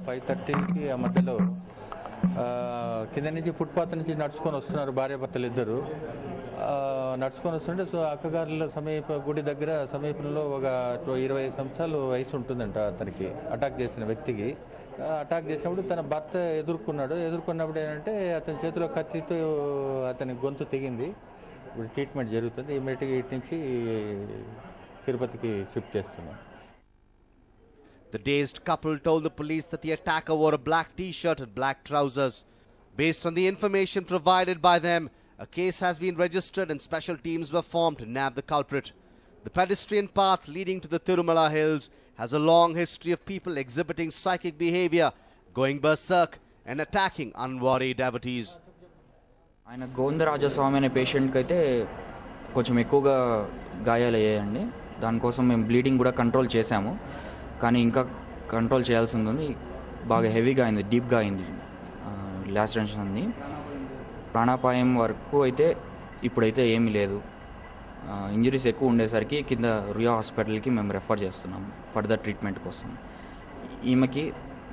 5:30కి ఆ మధ్యలో కింద నుంచి ఫుట్పాత్ నుంచి నడుచుకొని వస్తున్నారు భార్యాభర్తలు ఇద్దరు. నడుచుకొని వస్తుంటే సో అక్కగారుల గుడి దగ్గర సమీపంలో ఒక 25 సంవత్సరాలు వయసు ఉంటుందంట అతనికి, అటాక్ చేసిన వ్యక్తికి. అటాక్ చేసినప్పుడు తన భర్త ఎదుర్కొన్నప్పుడు ఏంటంటే అతని చేతిలో కత్తితో అతని గొంతు తెగింది. ఇప్పుడు ట్రీట్మెంట్ జరుగుతుంది. ఇమీడియట్గా ఇటు నుంచి తిరుపతికి షిఫ్ట్ చేస్తున్నాం. The dazed couple told the police that the attacker wore a black t-shirt and black trousers. Based on the information provided by them, a case has been registered and special teams were formed to nab the culprit. The pedestrian path leading to the Tirumala Hills has a long history of people exhibiting psychic behavior, going berserk and attacking unworried devotees. ఆయన గోవిందరాజస్వామి అనే పేషెంట్కి అయితే కొంచెం ఎక్కువగా గాయాలయ్యాయండి. దానికోసం మేము bleeding కూడా control చేశాము, కానీ ఇంకా కంట్రోల్ చేయాల్సి ఉంది. బాగా హెవీగా అయింది, డీప్గా అయింది లాసరేషన్ అన్ని. ప్రాణాపాయం వరకు అయితే ఇప్పుడైతే ఏమీ లేదు. ఇంజరీస్ ఎక్కువ ఉండేసరికి కింద రియా హాస్పిటల్కి మేము రెఫర్ చేస్తున్నాం ఫర్దర్ ట్రీట్మెంట్ కోసం. ఈమెకి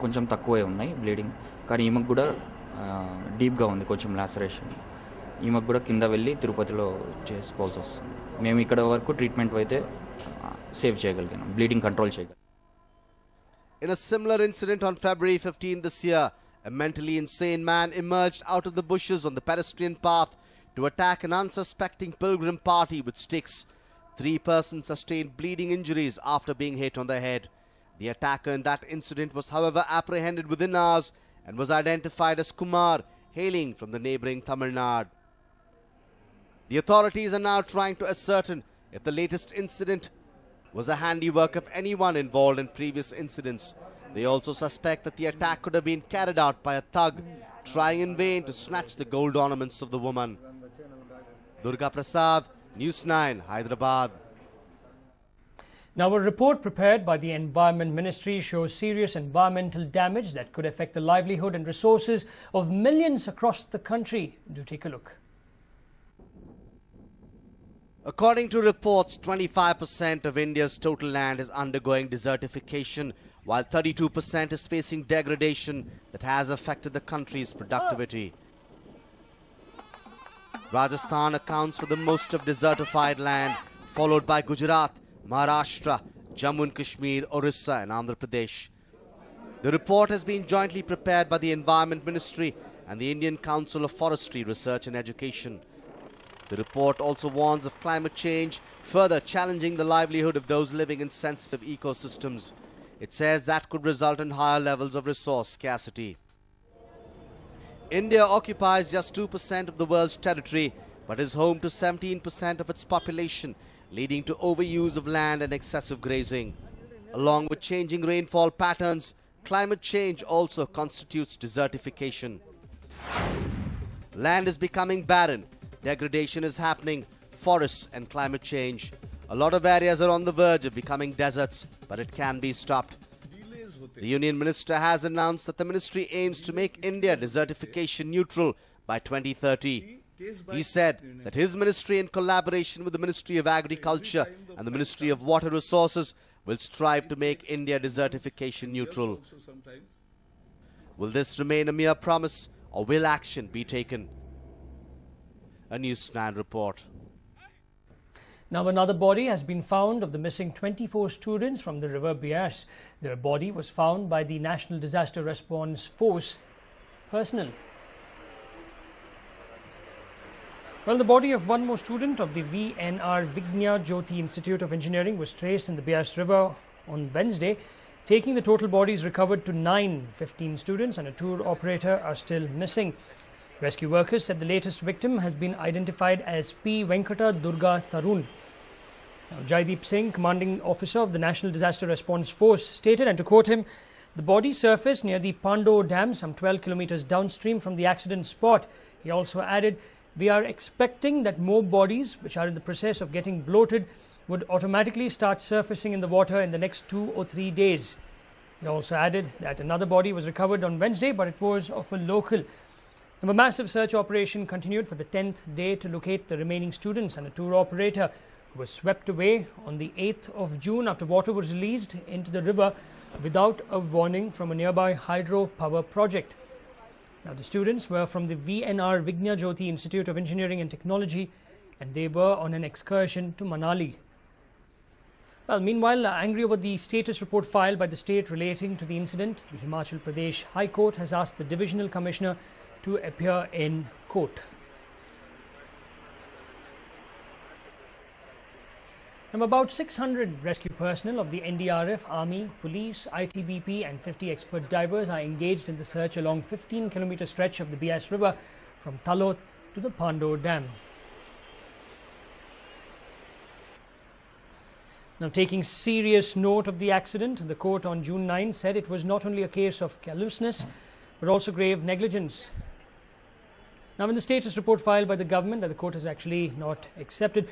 కొంచెం తక్కువే ఉన్నాయి బ్లీడింగ్, కానీ ఈమెకు కూడా డీప్గా ఉంది కొంచెం లాసరేషన్. ఈమెకు కూడా కింద వెళ్ళి తిరుపతిలో చేసుకోవాల్సి వస్తుంది. మేము ఇక్కడ వరకు ట్రీట్మెంట్ అయితే సేవ్ చేయగలిగాం, బ్లీడింగ్ కంట్రోల్ చేయగలిగాం. In a similar incident on February 15 this year, a mentally insane man emerged out of the bushes on the pedestrian path to attack an unsuspecting pilgrim party with sticks. 3 persons sustained bleeding injuries after being hit on the head. The attacker in that incident was, however, apprehended within hours and was identified as Kumar, hailing from the neighbouring Tamil Nadu. The authorities are now trying to ascertain if the latest incident was the handiwork of anyone involved in previous incidents. They also suspect that the attack could have been carried out by a thug trying in vain to snatch the gold ornaments of the woman. Durga Prasad, News9, Hyderabad. Now, a report prepared by the Environment Ministry shows serious environmental damage that could affect the livelihood and resources of millions across the country. Do take a look. According to reports, 25% of India's total land is undergoing desertification, while 32% is facing degradation that has affected the country's productivity. Rajasthan accounts for the most of desertified land, followed by Gujarat, Maharashtra, Jammu and Kashmir, Orissa and Andhra Pradesh. The report has been jointly prepared by the Environment Ministry and the Indian Council of Forestry Research and Education. The report also warns of climate change, further challenging the livelihood of those living in sensitive ecosystems. It says that could result in higher levels of resource scarcity. India occupies just 2% of the world's territory, but is home to 17% of its population, leading to overuse of land and excessive grazing. Along with changing rainfall patterns, climate change also constitutes desertification. Land is becoming barren. Degradation is happening, forests and climate change. A lot of areas are on the verge of becoming deserts, but it can be stopped. The Union Minister has announced that the ministry aims to make India desertification neutral by 2030. He said that his ministry, in collaboration with the Ministry of Agriculture and the Ministry of Water Resources, will strive to make India desertification neutral. Will this remain a mere promise, or will action be taken? A News9 report. Now, another body has been found of the missing 24 students from the river Bias. Their body was found by the National Disaster Response Force personnel. Well, the body of one more student of the VNR Vignya Jyoti Institute of Engineering was traced in the Bias River on Wednesday, taking the total bodies recovered to 9. 15 students and a tour operator are still missing. Rescue workers said the latest victim has been identified as P. Venkata Durga Tarun. Now, Jaideep Singh, commanding officer of the National Disaster Response Force, stated, and to quote him, the body surfaced near the Pando Dam, some 12 kilometers downstream from the accident spot. He also added, we are expecting that more bodies, which are in the process of getting bloated, would automatically start surfacing in the water in the next 2 or 3 days. He also added that another body was recovered on Wednesday, but it was of a local. A massive search operation continued for the 10th day to locate the remaining students and a tour operator was swept away on the 8th of June after water was released into the river without a warning from a nearby hydro power project. Now, the students were from the VNR Vignya Jyoti Institute of Engineering and Technology, and they were on an excursion to Manali. Well, meanwhile, angry over the status report filed by the state relating to the incident, the Himachal Pradesh High Court has asked the Divisional Commissioner to appear in court. Now, about 600 rescue personnel of the NDRF, Army, Police, ITBP and 50 expert divers are engaged in the search along 15-kilometer stretch of the Bias River from Talot to the Pando Dam. Now, taking serious note of the accident, the court on June 9 said it was not only a case of carelessness but also grave negligence. Now, in the status report filed by the government that the court has actually not accepted,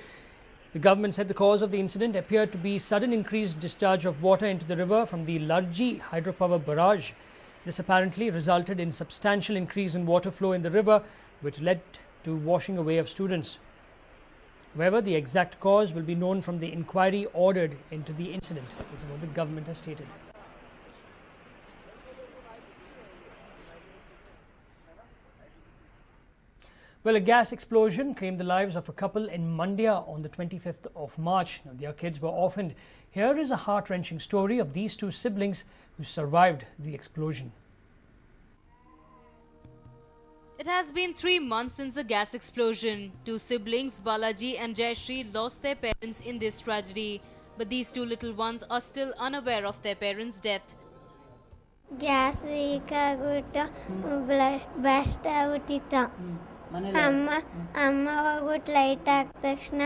the government said the cause of the incident appeared to be sudden increased discharge of water into the river from the Larji hydropower barrage. This apparently resulted in substantial increase in water flow in the river, which led to washing away of students. However, the exact cause will be known from the inquiry ordered into the incident. This is what the government has stated. Well, a gas explosion claimed the lives of a couple in Mandya on the 25th of March. Now, their kids were orphaned. Here is a heart-wrenching story of these two siblings who survived the explosion. It has been 3 months since the gas explosion. Two siblings, Balaji and Jayashree, lost their parents in this tragedy. But these two little ones are still unaware of their parents' death. Gas leak agutto blast agutittu. ಅಮ್ಮ ಹೋಗ್ಬಿಟ್ಟು light ಹಾಕಿದ ತಕ್ಷಣ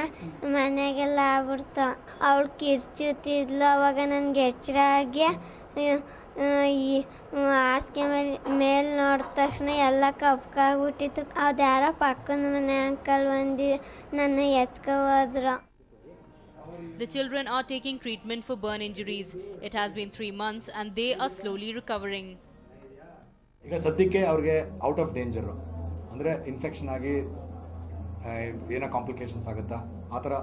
ಮನೆಗೆಲ್ಲ ಆಗ್ಬಿಡ್ತು. ಅವಳು ಕಿರ್ಚುತ್ತಿದ್ಲು. ಅವಾಗ ನನಗೆ ಎಚ್ಚರ ಆಗಿ ಹಾಸಿಗೆ ಮೇಲೆ ನೋಡಿದ ತಕ್ಷಣ ಎಲ್ಲ ಕಪ್ಪಾಗ್ಬಿಟ್ಟಿತ್ತು. ಅದು ಯಾರೋ ಪಕ್ಕದ ಮನೆ ಅಂಕಲ್ ಬಂದು ನನ್ನ ಎತ್ಕೊ ಹೋದ್ರು. The children are taking treatment for burn injuries. It has been 3 months and they are slowly recovering. ಈಗ ಸದ್ಯಕ್ಕೆ ಅವ್ರಿಗೆ ಔಟ್ ಆಫ್ ಡೇಂಜರು, ಅಂದರೆ ಇನ್ಫೆಕ್ಷನ್ ಆಗಿ ಏನೋ ಕಾಂಪ್ಲಿಕೇಶನ್ಸ್ ಆಗುತ್ತಾ ಆ ಥರ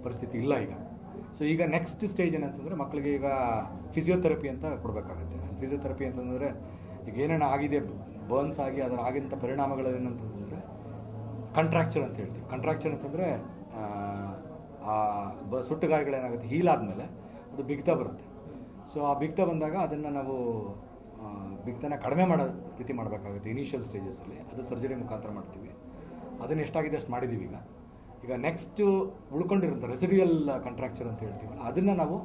ಪರಿಸ್ಥಿತಿ ಇಲ್ಲ ಈಗ. ಸೊ ಈಗ ನೆಕ್ಸ್ಟ್ ಸ್ಟೇಜ್ ಏನಂತಂದರೆ ಮಕ್ಕಳಿಗೆ ಈಗ ಫಿಸಿಯೋಥೆರಪಿ ಅಂತ ಕೊಡಬೇಕಾಗುತ್ತೆ. ಫಿಸಿಯೋಥೆರಪಿ ಅಂತಂದರೆ ಈಗ ಏನೇನು ಆಗಿದೆ ಬರ್ನ್ಸ್ ಆಗಿ ಅದರ ಆಗಿಂಥ ಪರಿಣಾಮಗಳು ಏನಂತಂದರೆ ಕಂಟ್ರಾಕ್ಚರ್ ಅಂತ ಹೇಳ್ತೀವಿ. ಕಂಟ್ರಾಕ್ಚರ್ ಅಂತಂದರೆ ಸುಟ್ಟು ಗಾಯಗಳೇನಾಗುತ್ತೆ ಹೀಲ್ ಆದಮೇಲೆ ಅದು ಬಿಗ್ತಾ ಬರುತ್ತೆ. ಸೊ ಆ ಬಿಗ್ತಾ ಬಂದಾಗ ಅದನ್ನು ನಾವು ಬಿಗ್ತನ ಕಡಿಮೆ ಮಾಡೋ ರೀತಿ ಮಾಡಬೇಕಾಗುತ್ತೆ ಇನಿಷಿಯಲ್ ಸ್ಟೇಜಸಲ್ಲಿ. ಅದು ಸರ್ಜರಿ ಮುಖಾಂತರ ಮಾಡ್ತೀವಿ. ಅದನ್ನು ಎಷ್ಟಾಗಿದೆ ಅಷ್ಟು ಮಾಡಿದ್ದೀವಿ. ಈಗ ನೆಕ್ಸ್ಟು ಉಳ್ಕೊಂಡಿರೋಂಥ ರೆಸಿಡಿಯಲ್ ಕಂಟ್ರಾಕ್ಚರ್ ಅಂತ ಹೇಳ್ತೀವಲ್ಲ ಅದನ್ನು ನಾವು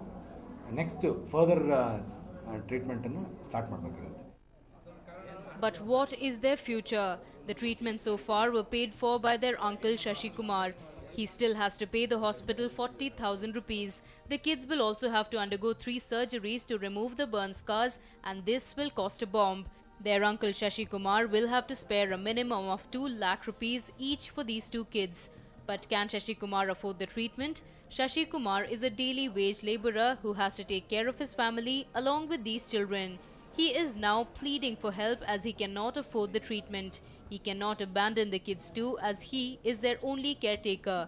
ನೆಕ್ಸ್ಟ್ ಫರ್ದರ್ ಟ್ರೀಟ್ಮೆಂಟನ್ನು ಸ್ಟಾರ್ಟ್ ಮಾಡಬೇಕಾಗುತ್ತೆ. But what is their future? The treatment so far were paid for by their uncle Shashi Kumar. He still has to pay the hospital 40,000 rupees. The kids will also have to undergo 3 surgeries to remove the burn scars, and this will cost a bomb. Their uncle Shashi Kumar will have to spare a minimum of 2 lakh rupees each for these two kids. But can Shashi Kumar afford the treatment? Shashi Kumar is a daily wage labourer who has to take care of his family along with these children. He is now pleading for help as he cannot afford the treatment. He cannot abandon the kids too as he is their only caretaker.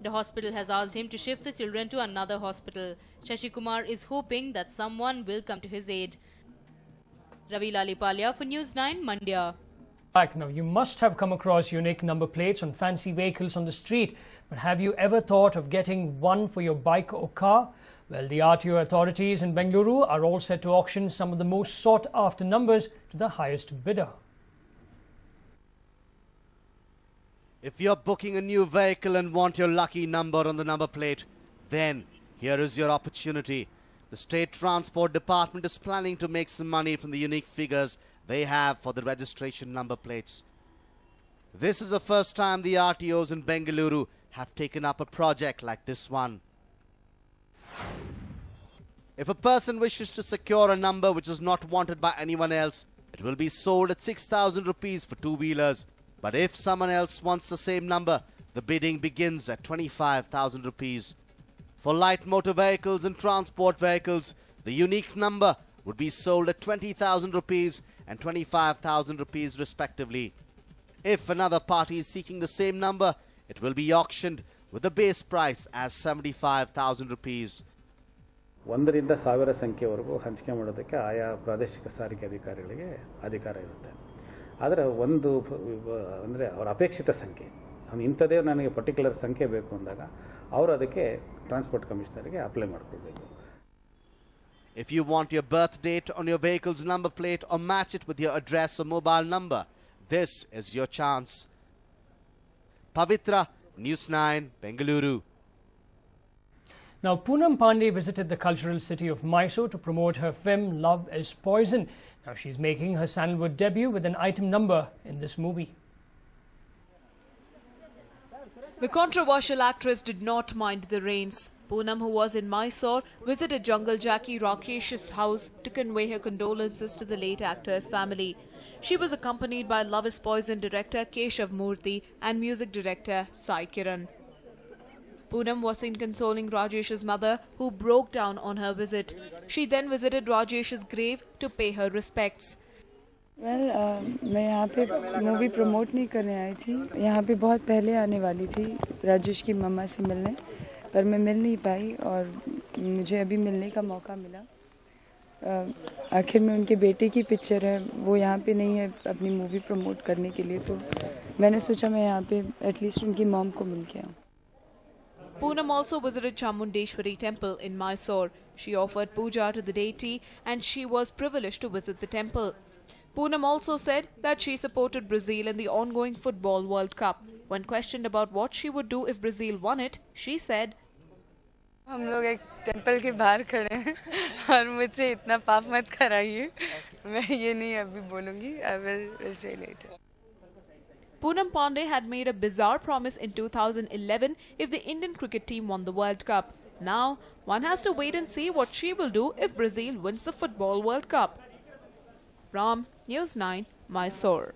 The hospital has asked him to shift the children to another hospital. Shashi Kumar is hoping that someone will come to his aid. Ravi Lalipalia for News9, Mandya. Now, you must have come across unique number plates on fancy vehicles on the street, but have you ever thought of getting one for your bike or car? Well, the RTO authorities in Bengaluru are all set to auction some of the most sought-after numbers to the highest bidder. If you're booking a new vehicle and want your lucky number on the number plate, then here is your opportunity. The State Transport Department is planning to make some money from the unique figures they have for the registration number plates. This is the first time the RTOs in Bengaluru have taken up a project like this one. If a person wishes to secure a number which is not wanted by anyone else, it will be sold at 6,000 rupees for two-wheelers. But if someone else wants the same number, the bidding begins at 25,000 rupees. For light motor vehicles and transport vehicles, the unique number would be sold at 20,000 rupees and 25,000 rupees respectively. If another party is seeking the same number, it will be auctioned with the base price as 75,000 rupees. 1 ರಿಂದ 1000 ಸಂಖ್ಯೆವರೆಗೂ ಹಂಚಿಕೆ ಮಾಡೋದಕ್ಕೆ ಆಯಾ ಪ್ರಾದೇಶಿಕ ಸಾರಿಗೆ ಅಧಿಕಾರಿಗಳಿಗೆ ಅಧಿಕಾರ ಇರುತ್ತೆ. ಆದರೆ ಒಂದು ಅಂದರೆ ಅವರ ಅಪೇಕ್ಷಿತ ಸಂಖ್ಯೆ, ಇಂಥದೇ ನನಗೆ ಪರ್ಟಿಕ್ಯುಲರ್ ಸಂಖ್ಯೆ ಬೇಕು ಅಂದಾಗ ಅವರು ಅದಕ್ಕೆ ಟ್ರಾನ್ಸ್ಪೋರ್ಟ್ ಕಮಿಷನರ್ಗೆ ಅಪ್ಲೈ ಮಾಡ್ಕೊಳ್ಬೇಕು. If you want your birth date on your vehicle's number plate or match it with your address or mobile number, this is your chance. Pavitra, News9, Bengaluru. Now, Poonam Pandey visited the cultural city of Mysore to promote her film Love is Poison. Now, she's making her sandalwood debut with an item number in this movie. The controversial actress did not mind the rains. Poonam, who was in Mysore, visited Jungle Jackie Rakesh's house to convey her condolences to the late actor's family. She was accompanied by Love is Poison director Keshav Murthy and music director Sai Kiran. Poonam was seen consoling Rajesh's mother, who broke down on her visit. She then visited Rajesh's grave to pay her respects. मैं यहाँ पे movie promote नहीं करने आई थी. यहाँ पे बहुत पहले आने वाली थी राजेश की मम्मा से मिलने, पर मैं मिल नहीं पाई और मुझे अभी मिलने का मौका मिला. आखिर में उनके बेटे की पिक्चर है, वो यहाँ पे नहीं है अपनी मूवी प्रमोट करने के लिए, तो मैंने सोचा मैं यहाँ पे एटलीस्ट उनकी मॉम को मिल के आऊँ. Poonam also visited Chamundeshwari temple in Mysore. She offered puja to the deity and she was privileged to visit the temple. Poonam also said that she supported Brazil in the ongoing Football World Cup. When questioned about what she would do if Brazil won it, she said, हम लोग एक temple के बाहर खड़े हैं और मुझसे इतना पाप मत कराइए. मैं ये नहीं अभी बोलूँगी. I will say later. Poonam Pandey had made a bizarre promise in 2011 if the Indian cricket team won the World Cup. Now, one has to wait and see what she will do if Brazil wins the Football World Cup. From News9, Mysore.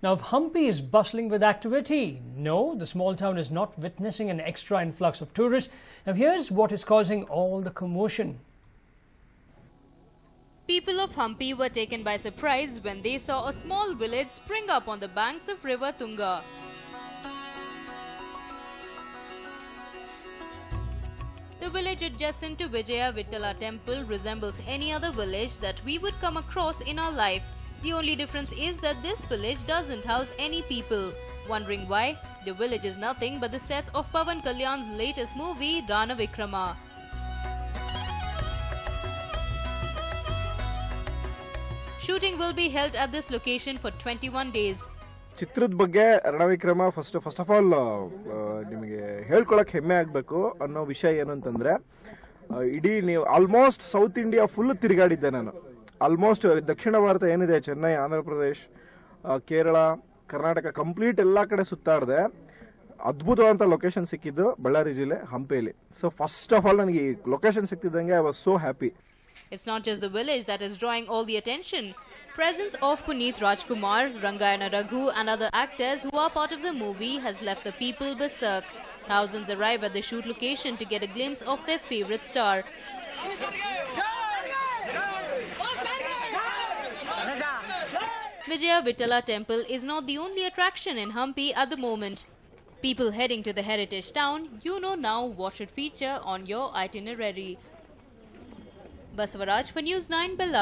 Now, if Hampi is bustling with activity, no, the small town is not witnessing an extra influx of tourists. Now, here's what is causing all the commotion. People of Hampi were taken by surprise when they saw a small village spring up on the banks of river Tunga. The village adjacent to Vijaya Vittala temple resembles any other village that we would come across in our life. The only difference is that this village doesn't house any people. Wondering why? The village is nothing but the sets of Pawan Kalyan's latest movie Rana Vikrama. Shooting will be held at this location for 21 days. ಚಿತ್ರದ ಬಗ್ಗೆ Ranavikrama first of all ನಿಮಗೆ ಹೇಳ್ಕೊಳಕ್ಕೆ ಹೆಮ್ಮೆ ಆಗಬೇಕು ಅನ್ನೋ ವಿಷಯ ಏನು ಅಂತಂದ್ರೆ, ಇಡೀ ನೀವು ಆಲ್ಮೋಸ್ಟ್ ಸೌತ್ ಇಂಡಿಯಾ ಫುಲ್ ತಿರುಗಾಡಿದ್ದೆ ನಾನು. ಆಲ್ಮೋಸ್ಟ್ ದಕ್ಷಿಣ ಭಾರತ ಏನಿದೆ, ಚೆನ್ನೈ, ಆಂಧ್ರ ಪ್ರದೇಶ್, ಕೇರಳ, ಕರ್ನಾಟಕ ಕಂಪ್ಲೀಟ್ ಎಲ್ಲ ಕಡೆ ಸುತ್ತಾಡಿದೆ. ಅದ್ಭುತವಾದಂಥ ಲೊಕೇಶನ್ ಸಿಕ್ಕಿದ್ದು ಬಳ್ಳಾರಿ ಜಿಲ್ಲೆ ಹಂಪಿಯಲ್ಲಿ. ಸೊ ಫಸ್ಟ್ ಆಫ್ ಆಲ್ ನನಗೆ ಈ ಲೊಕೇಶನ್ ಸಿಕ್ತಿದ್ದಂಗೆ I was so happy. It's not just the village that is drawing all the attention. Presence of Puneet Rajkumar, Rangayana Raghu and other actors who are part of the movie has left the people berserk. Thousands arrive at the shoot location to get a glimpse of their favorite star. Vijaya Vittala temple is not the only attraction in Hampi at the moment. People heading to the heritage town, you know now what should feature on your itinerary. Basavaraj for News9, Bellary.